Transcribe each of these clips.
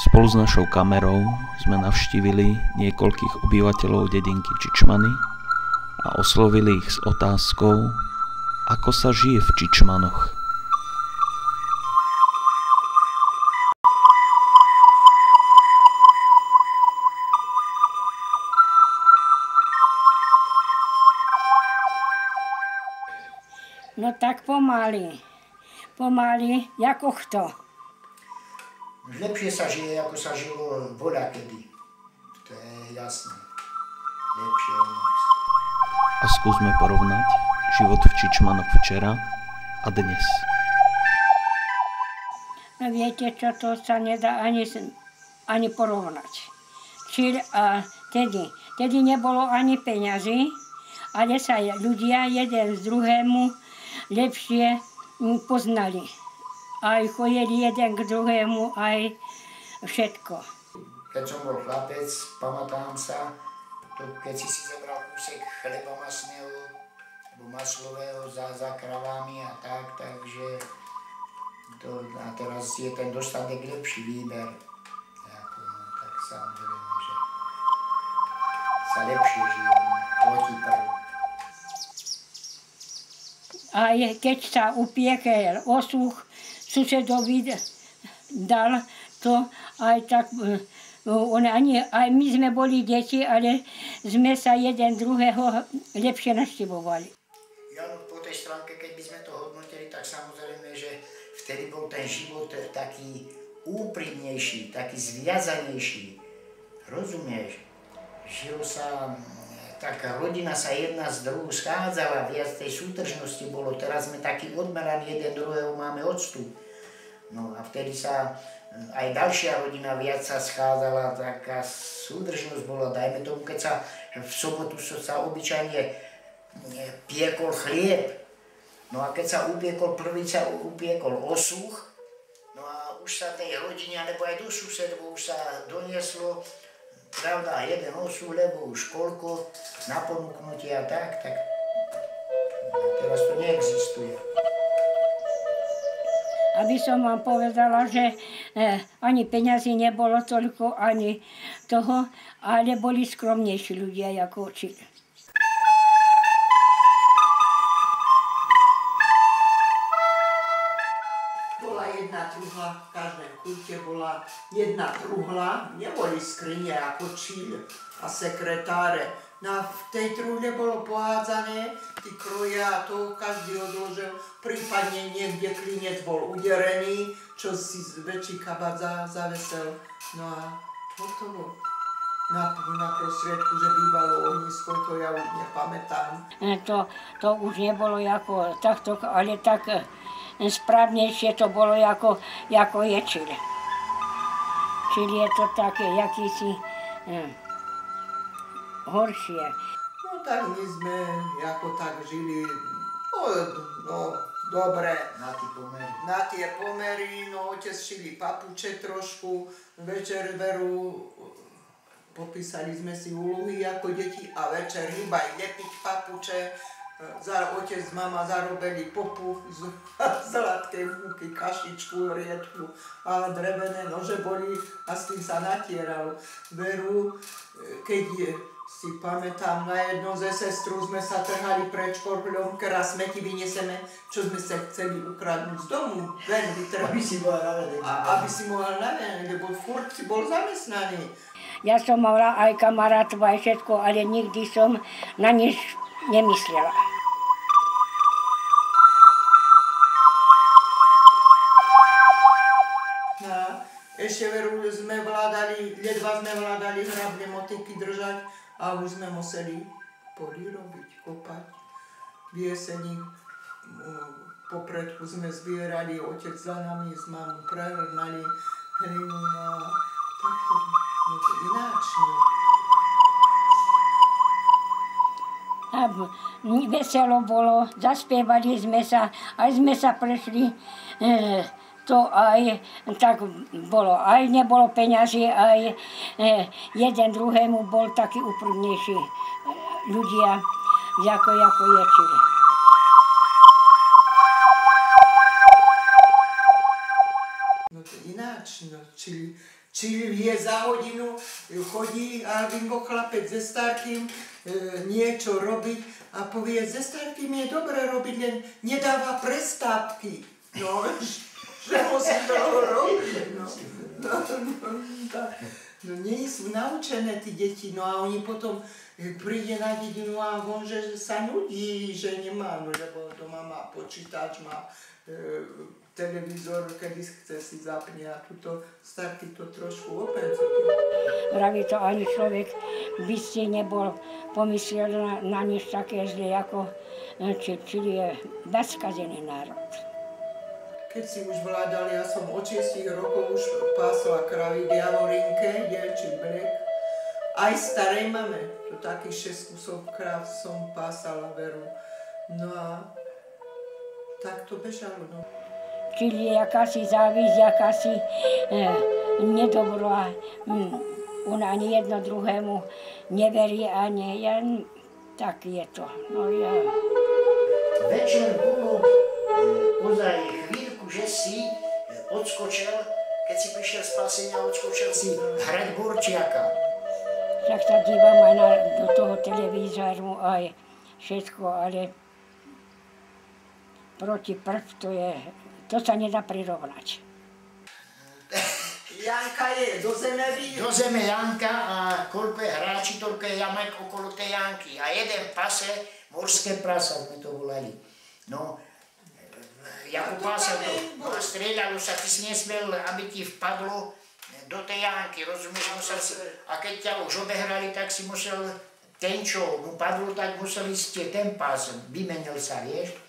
Spolu s našou kamerou sme navštívili niekoľkých obyvateľov dedinky Čičmany a oslovili ich s otázkou, ako sa žije v Čičmanoch. No tak pomaly, ako kto. Lepšie sa žije, ako sa žilo voľakedy. To je jasné. Lepšie o noc. A skúsme porovnať život v Čičmanoch včera a dnes. No viete čo, to sa nedá ani porovnať. A tedy nebolo ani peňazí, ale sa ľudia jeden z druhému lepšie poznali. Aj chodili jeden k druhému, aj všetko. Keď som bol chlapec, pamätám sa, keď si zobral kúsek chleba masného, alebo maslového za kravami a tak, takže a teraz je ten dostatek lepší výber. Tak samozrejme, že sa lepšie žije, proti prvu. A keď sa upiekel osuch, susedovi dal to, aj tak, aj my sme boli deti, ale sme sa jeden druhého lepšie naštevovali. Po tej stránke, keď by sme to hodnotili, tak samozrejme, že vtedy bol ten život taký úprimnejší, taký zviazanejší. Rozumieš? Žilo sa, tak rodina sa jedna z druhou schádzala, viac tej súdržnosti bolo. Teraz sme takí odmeraní, jeden druhého máme odstup. No a vtedy sa aj ďalšia rodina viac sa schádzala, taká súdržnosť bola. Dajme tomu, keď sa v sobotu sa obyčajne piekol chlieb. No a keď sa upiekol, prvý sa upiekol osuch, no a už sa tej rodine, alebo aj do susedov už sa donieslo, pravda, jeden osuch, lebo už koľko na ponúknutie a tak teraz to neexistuje. Aby som vám povedala, že ani peňazí nebolo toľko, ani toho, ale boli skromnejší ľudia ako učili. Bola jedna truhla, v každém kúte bola jedna truhla, neboli skrine ako číl a sekretáre. No a v tej truhle bolo pohádzané, tí kroje a to každý odložil, prípadne niekde klinec bol uderený, čo si väčší kabát zavesel. No a hotovo. Na prostriedku, že bývalo ohnisko, to ja už nepamätám. To už nebolo ako takto, ale tak správnejšie to bolo ako je čil. Čili je to také, jakýsi horšie. No tak my sme ako tak žili, no dobre. Na tie pomery, no otec šili papuče trošku, večer veru popísali sme si úlohy ako deti a večer hýbaj lepiť papuče. Otec, mama zarobili popu z zlatkej múky, kašičku, riedku a drevené nože boli a s tým sa natieralo. Veru, keď si pamätám, na jedno ze sestru sme sa trhali pred škorpľom, keď smeti vynieseme, čo sme sa chceli ukradnúť z domu, ven vytrhať. Aby si bola navedený. Aby si mohla navedený, lebo furt si bol zamestnaný. Ja som mala aj kamarátov aj všetko, ale nikdy som na nič nemyslela. Ešte veru ledva sme vládali hrabne motyky držať a už sme museli poli robiť, kopať. V jeseni popredku sme zbierali, otec za nami s mamou prehrnali hlinu a takto, no to ináč. Veselo bolo, zaspievali sme sa, aj sme sa prešli. To aj tak bolo, aj nebolo peňazí, aj jeden druhému bol taký úprimnejší ľudia, ako je čili. No to ináč, no, či je za hodinu, chodí Albinko chlapec ze Starkým niečo robiť a povie, ze Starkým je dobre robiť, len nedáva prestávky. No, že musí toho robiť. No nie sú naučené tí deti, no a oni potom príde na dedinu a on, že sa nudí, že nemá, no lebo doma má počítač, má televízor, kedy chce si zapne a tuto Starky to trošku openzuje. Praví to ani človek by si nebol pomyslel na nič také zlé, ako čili je bezkazený národ. Keď si už vládali, ja som od 6 rokov už pásla kravy v Javorinke, dievčí breh. Aj starej mame, to takých 6 kusov kráv som pásala veru. No a tak to bežalo, no. Čili je jakási závisť, jakási nedobro a on ani jedno druhému neverí ani jen, tak je to. No ja. Večer bolo ozaj chvíľku, že si odskočil, keď si prišiel z pasenia, odskočil si hrať Borčiaka. Tak sa dívam aj do toho televízoru aj všetko, ale proti prv to sa nedá prirovnať. Janka je do zeme vyjde. Do zeme Janka a koľko je hráči, toľko je jamek okolo tej Janky. A jeden pase, morské prasa sme to volali. No, ako pasa to strieľalo sa, ty si nesmel, aby ti vpadlo do tej Janky, rozumieš? Musel si, a keď ťa už obehrali, tak si musel, ten čo mu padlo, tak musel ísť ten pás, vymenil sa, vieš?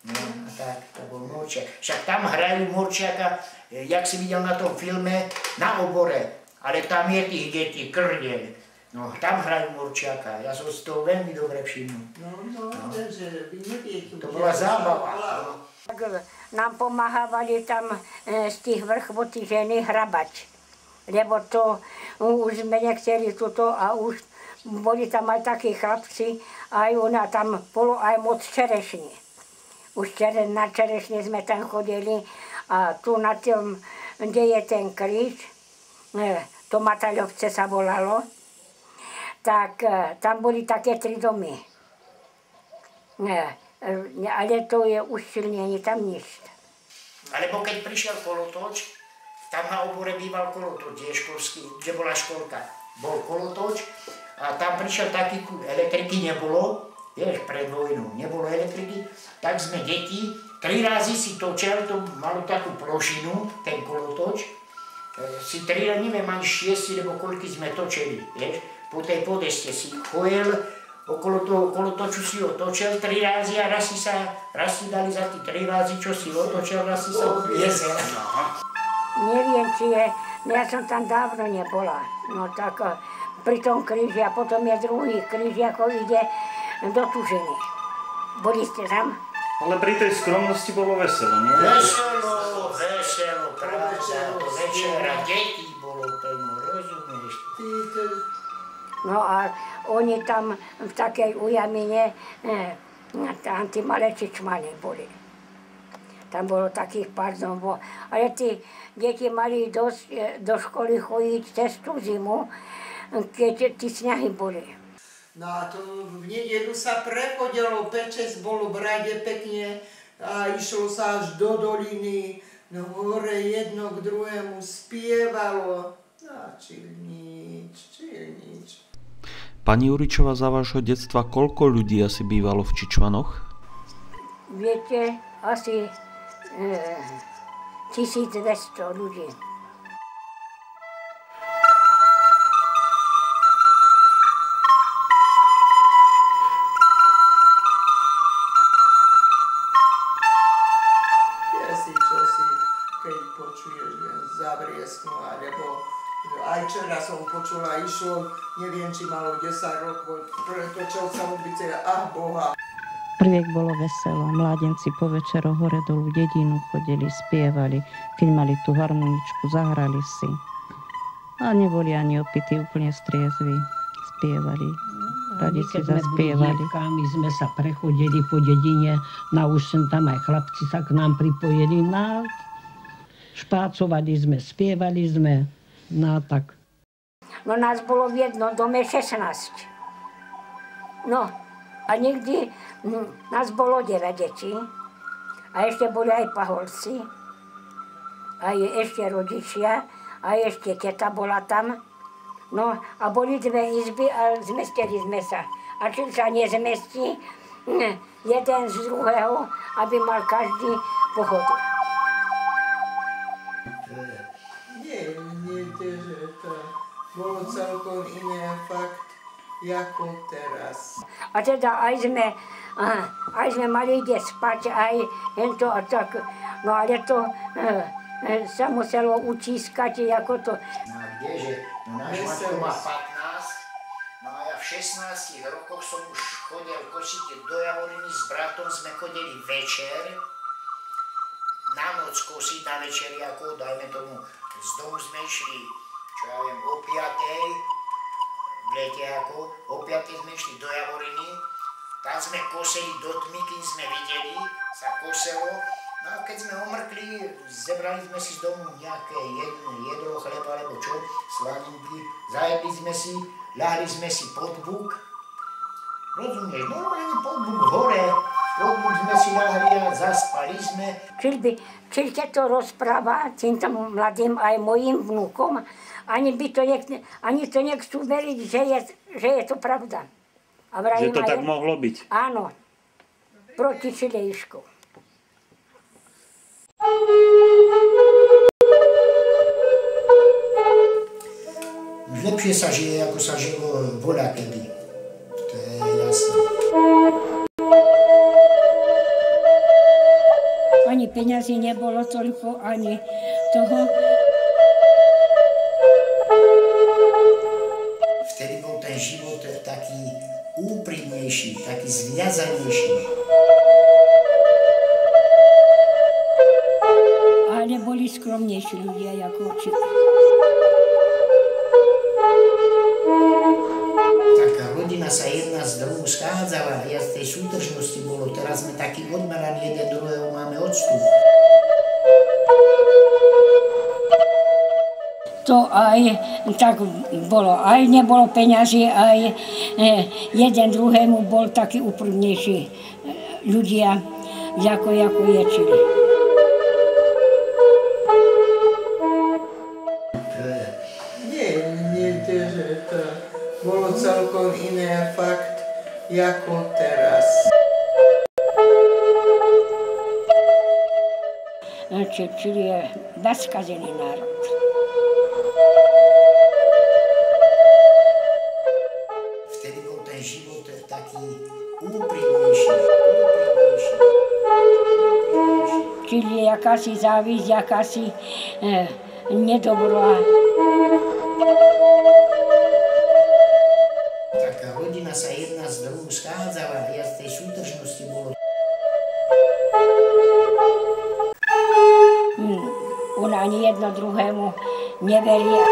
No, tak, to bol Morčiak. Však tam hrajú Morčiaka, jak si videl na tom filme, na obore. Ale tam je tých detí, krdiel. No, tam hrajú Morčiaka. Ja som si toho veľmi dobre všimnul. že vy neviete. To bola zábava. Tak nám pomáhali tam z tých vrchvotí ženy hrabať. Lebo to už sme nechceli tuto a už boli tam aj takí chlapci, aj ona tam bolo aj moc čerešní. Už na čerešne sme tam chodili a tu na tom, kde je ten kríž, to Mataľovce sa volalo, tak tam boli také 3 domy. Ale to je už silnenie, tam nič. Alebo keď prišiel kolotoč, tam na obore býval kolotoč, kde bola školka. Bol kolotoč a tam prišiel taký, elektriky nebolo, vieš, pred vojnou nebolo elektriky, tak sme deti, 3 razy si točil, to malo takú plošinu, ten kolotoč, si 3, neviem, ani 6, lebo koľky sme točili, vieš, po tej podeste si chojel, okolo toho kolotoču si ho točil 3 razy a raz si dali za tí 3 razy, čo si otočil, raz si sa odviezol. Neviem, či je, ja som tam dávno nebola, no tak pri tom kríži a potom je druhý kríž, ako ide do Tužiny. Boli ste tam? Ale pri tej skromnosti bolo veselo, nie? Veselo, pravda, to večera, detí bolo plno, rozumieš? No a oni tam v takej ujamine, tam tí malé čičmany boli. Tam bolo takých pár domov. Ale tí deti mali dosť do školy chodiť cez tú zimu, keď tí sňahy boli. No a to v nedeľu sa prechodilo, pečec bolo v rade pekne a išlo sa až do doliny, no hore jedno k druhému spievalo. A čilnič. Pani Juričová, za vášho detstva koľko ľudí asi bývalo v Čičmanoch? Viete, asi 1200 ľudí. Aj včera som počula, išlo, neviem, či malo 10 rokov, pretočil sa ulice, Boha. Prviek bolo veselo, mládenci po večeroch hore dolu dedinu chodili, spievali, keď mali tú harmoničku, zahrali si. A neboli ani opití, úplne striezví, spievali, radi si zaspievali. My sme sa prechodili po dedine, na už sem tam aj chlapci sa k nám pripojili, špácovali sme, spievali sme. No tak. No nás bolo v jednom dome 16. No a nikdy nás bolo 9 detí. A ešte boli aj paholci, aj ešte rodičia, a ešte teta bola tam. No a boli 2 izby a zmestili sme sa. A či sa nezmestí, jeden z druhého, aby mal každý pochodu. Nie, že to bolo celkom iné fakt, ako teraz. A teda aj sme mali kde spať, aj to a tak. No ale to sa muselo utískať, ako to. No a kdeže? No náš Matko má 15, no a ja v 16 rokoch som už chodil kosiť do Javoriny s bratom, sme chodili večer, na noc kosiť, na večeriako, dajme tomu, z domu sme išli, čo ja viem, o 5:00, v lete ako, o 5:00 sme išli do Javoriny, tam sme kosili do tmy, kým sme videli, sa koselo. No a keď sme omrkli, zebrali sme si z domu nejaké jedlo, chleba alebo čo, slaninky, zajedli sme si, ľahli sme si pod buk. Rozumieš, normálne pod buk hore, pod buk sme si ľahli a zaspali sme. Čiže to rozpráva týmto mladým aj mojim vnúkom, ani to nechcú veriť, že je to pravda. A že to tak mohlo byť? Áno, proti Čilejšku. Lepšie sa žije, ako sa žilo voľakedy. To je jasné. Ani peňazí nebolo toľko, ani toho. Vtedy bol ten život taký úprimnejší, taký zviazanejší. Ale boli skromnejší ľudia, ako určite. Taká rodina sa jedna z druhou schádzala, viac tej súdržnosti bolo. Teraz sme takí odmeraní, jeden druhého máme odstup. To aj tak bolo. Aj nebolo peňazí, aj jeden druhému bol taký úprimnejší ľudia, ako ječili. Že to bolo celkom iné fakt, ako teraz. Čili je bezkazený národ. Vtedy bol ten život taký úprimnejší. Čili je jakási závisť, jakási nedobrá. Taká rodina sa jedna z druhou schádzala, viac tej súdržnosti bolo. Ona ani jedno druhému neveria.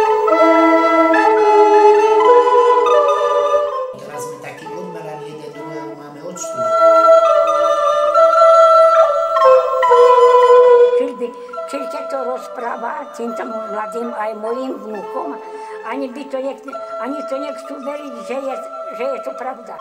Teraz sme takí odmeraní, jeden druhého máme odstup. Čiže to rozpráva týmto mladým aj mojim vnúkom, ani to nechcú veriť, že je to pravda.